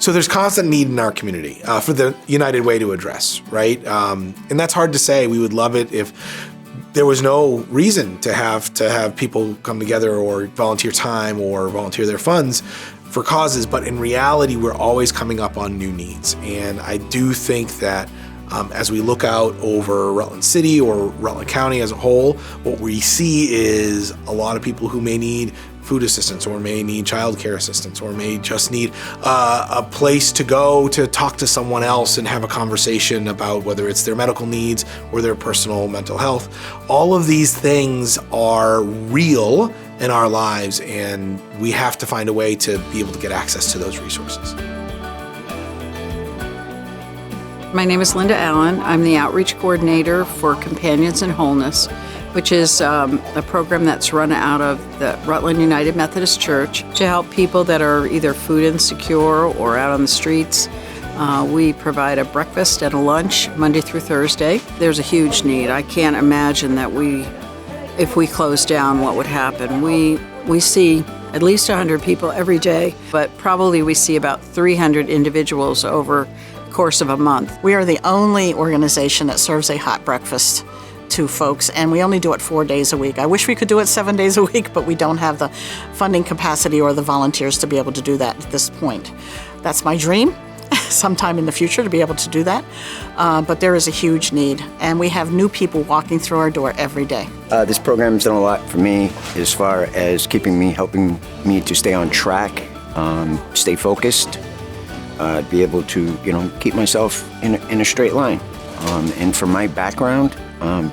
So there's constant need in our community for the United Way to address, right? And that's hard to say. We would love it if there was no reason to have people come together or volunteer time or volunteer their funds for causes, but in reality, we're always coming up on new needs. And I do think that as we look out over Rutland City or Rutland County as a whole, what we see is a lot of people who may need food assistance or may need childcare assistance or may just need a place to go to talk to someone else and have a conversation about whether it's their medical needs or their personal mental health. All of these things are real in our lives, and we have to find a way to be able to get access to those resources. My name is Linda Allen. I'm the outreach coordinator for Companions in Wholeness, which is a program that's run out of the Rutland United Methodist Church to help people that are either food insecure or out on the streets. We provide a breakfast and a lunch Monday through Thursday. There's a huge need. I can't imagine that if we close down, what would happen. We see at least 100 people every day, but probably we see about 300 individuals over the course of a month. We are the only organization that serves a hot breakfast to folks, and we only do it 4 days a week. I wish we could do it 7 days a week, but we don't have the funding capacity or the volunteers to be able to do that at this point. That's my dream, sometime in the future, to be able to do that. But there is a huge need, and we have new people walking through our door every day. This program's done a lot for me as far as helping me to stay on track, stay focused, be able to, keep myself in a straight line. And for my background,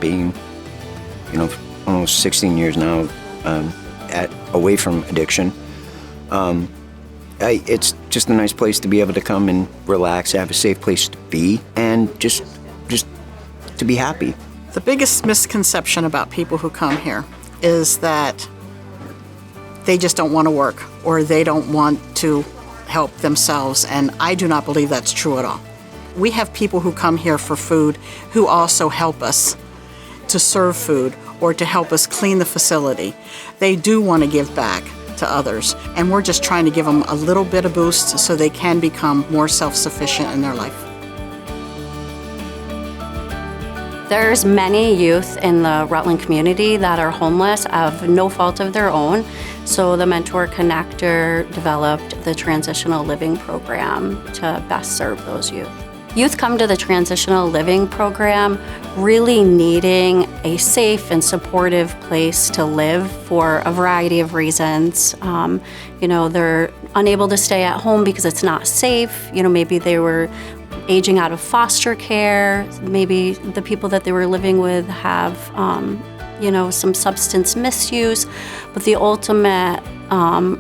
being, almost 16 years now away from addiction, it's just a nice place to be able to come and relax, have a safe place to be, and just to be happy. The biggest misconception about people who come here is that they just don't want to work or they don't want to help themselves, and I do not believe that's true at all. We have people who come here for food who also help us to serve food or to help us clean the facility. They do want to give back to others, and we're just trying to give them a little bit of boost so they can become more self-sufficient in their life. There's many youth in the Rutland community that are homeless of no fault of their own. So the Mentor Connector developed the Transitional Living Program to best serve those youth. Youth come to the Transitional Living Program really needing a safe and supportive place to live for a variety of reasons. They're unable to stay at home because it's not safe. Maybe they were aging out of foster care. Maybe the people that they were living with have, some substance misuse. But the ultimate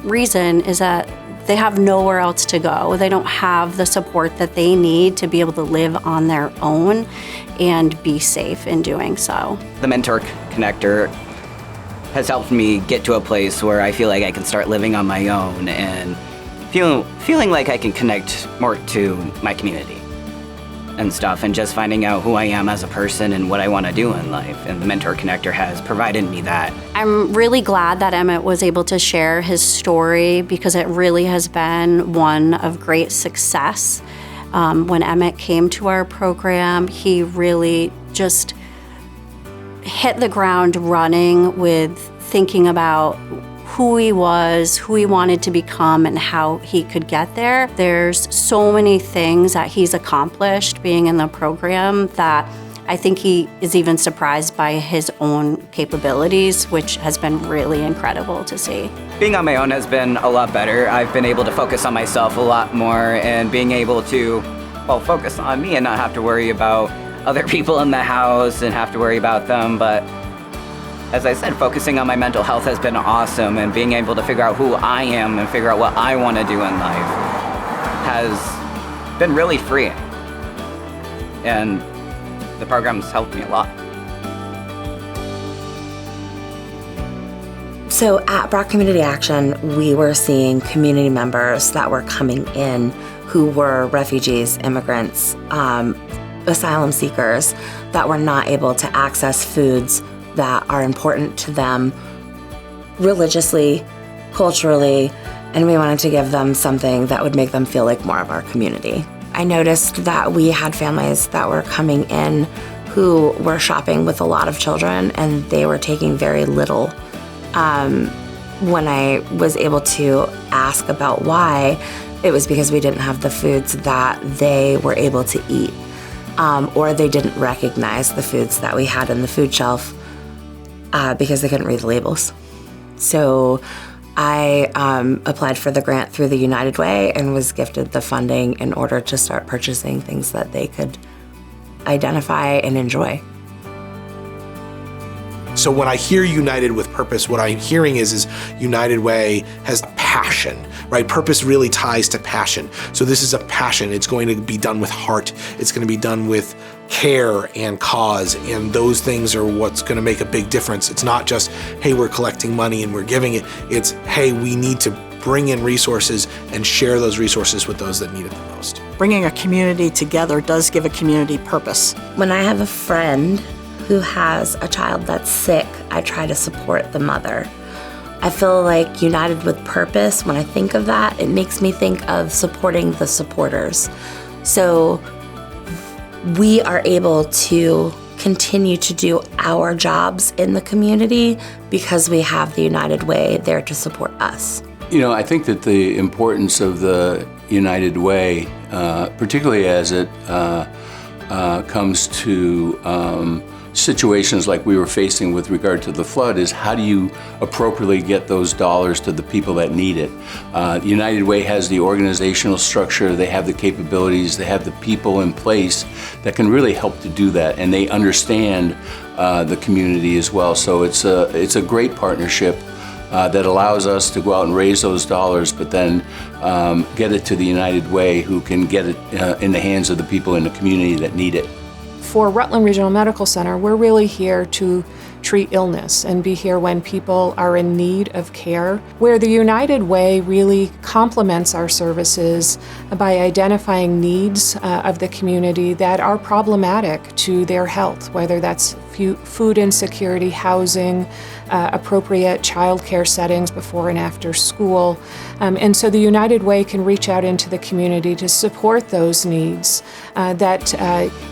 reason is that they have nowhere else to go. They don't have the support that they need to be able to live on their own and be safe in doing so. The Mentor Connector has helped me get to a place where I feel like I can start living on my own and feeling like I can connect more to my community and stuff, and just finding out who I am as a person and what I want to do in life. And the Mentor Connector has provided me that. I'm really glad that Emmett was able to share his story because it really has been one of great success. When Emmett came to our program, he really just hit the ground running with thinking about who he was, who he wanted to become, and how he could get there. There's so many things that he's accomplished being in the program that I think he is even surprised by his own capabilities, which has been really incredible to see. Being on my own has been a lot better. I've been able to focus on myself a lot more and being able to, focus on me and not have to worry about other people in the house and have to worry about them. But as I said, focusing on my mental health has been awesome, and being able to figure out who I am and figure out what I want to do in life has been really freeing. And the program's helped me a lot. So at Brock Community Action, we were seeing community members that were coming in who were refugees, immigrants, asylum seekers that were not able to access foods that are important to them religiously, culturally, and we wanted to give them something that would make them feel like more of our community. I noticed that we had families that were coming in who were shopping with a lot of children, and they were taking very little. When I was able to ask about why, it was because we didn't have the foods that they were able to eat, or they didn't recognize the foods that we had in the food shelf because they couldn't read the labels. So I applied for the grant through the United Way and was gifted the funding in order to start purchasing things that they could identify and enjoy. So when I hear United with Purpose, what I'm hearing is United Way has passion, right? Purpose really ties to passion. So this is a passion. It's going to be done with heart. It's going to be done with care and cause, and those things are what's going to make a big difference. It's not just, hey, we're collecting money and we're giving it. It's, hey, we need to bring in resources and share those resources with those that need it the most. Bringing a community together does give a community purpose. When I have a friend who has a child that's sick, I try to support the mother. I feel like United with Purpose, when I think of that, it makes me think of supporting the supporters. So we are able to continue to do our jobs in the community because we have the United Way there to support us. You know, I think that the importance of the United Way, particularly as it comes to situations like we were facing with regard to the flood, is how do you appropriately get those dollars to the people that need it? United Way has the organizational structure, they have the capabilities, they have the people in place that can really help to do that, and they understand the community as well. So it's a great partnership that allows us to go out and raise those dollars, but then get it to the United Way, who can get it in the hands of the people in the community that need it. For Rutland Regional Medical Center, we're really here to treat illness and be here when people are in need of care, where the United Way really complements our services by identifying needs of the community that are problematic to their health, whether that's food insecurity, housing, appropriate childcare settings before and after school. And so the United Way can reach out into the community to support those needs that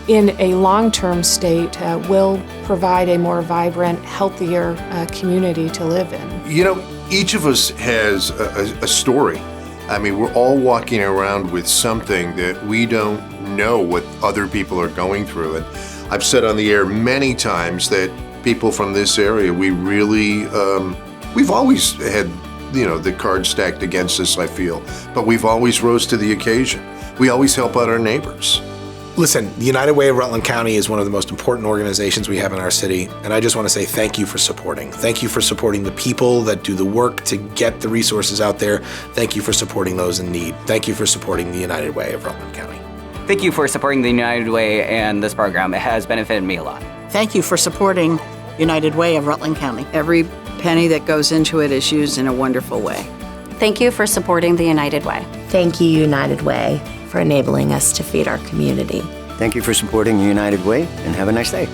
in a long-term state will provide a more vibrant, healthier community to live in. You know, each of us has a story. I mean, we're all walking around with something that we don't know what other people are going through. And I've said on the air many times that people from this area, we really, we've always had, you know, the cards stacked against us, I feel, but we've always rose to the occasion. We always help out our neighbors. Listen, the United Way of Rutland County is one of the most important organizations we have in our city, and I just want to say thank you for supporting. Thank you for supporting the people that do the work to get the resources out there. Thank you for supporting those in need. Thank you for supporting the United Way of Rutland County. Thank you for supporting the United Way and this program. It has benefited me a lot. Thank you for supporting United Way of Rutland County. Every penny that goes into it is used in a wonderful way. Thank you for supporting the United Way. Thank you, United Way, for enabling us to feed our community. Thank you for supporting United Way, and have a nice day.